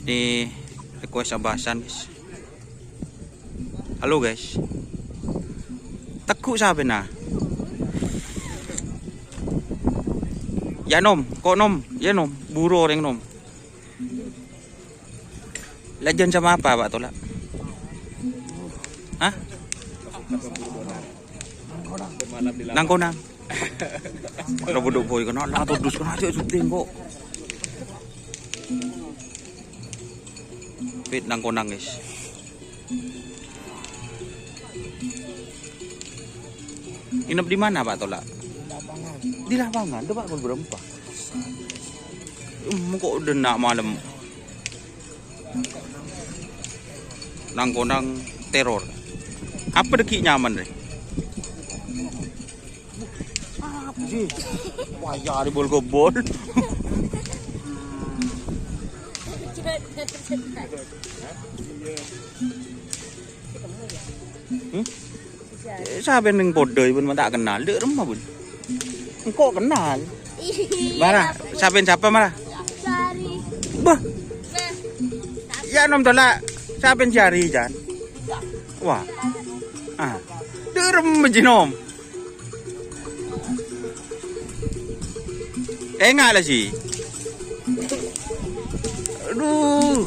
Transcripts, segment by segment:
Ini request abasan guys. Halo guys. Tekuk sabi na. Ya nom, kok nom? Ya nom, buru orang nom. Legend sama apa Pak Tola? Hah? Nangkonang. Kalau bodoh boy kena lah tuh dus kena aja syuting kok. Fit nangkonang guys. Inap di mana Pak Tola? Di lapangan, tuh Pak berapa? Kok udah nak malam? Nangkonang teror. Apa deki nyaman deh? Apa sih? Wah ya di bol kebol. Siapa yang kode pun tak kenal, dia rumah pun. Kok kenal? Marah, siapa marah? Cari. Bah. Ya nom Tola, siapa yang cari Jan? Wah. Ah. Derem jinom. Enggak lah sih. Aduh.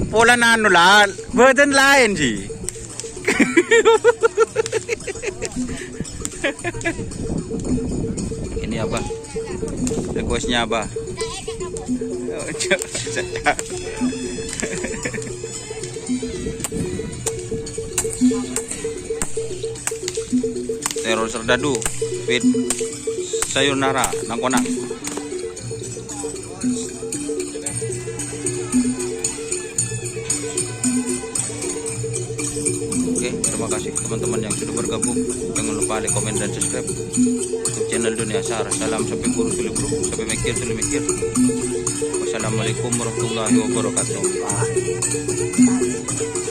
Pola nano lah, version lain sih. Ini apa? Requestnya apa? Teror serdadu, fit sayonara, nangkonang. Oke, terima kasih teman-teman yang sudah bergabung. Jangan lupa like, komen, dan subscribe untuk channel Dunia Sar. Salam sampai guru tuli guru, sampai mikir tuli mikir. Wassalamualaikum warahmatullahi wabarakatuh.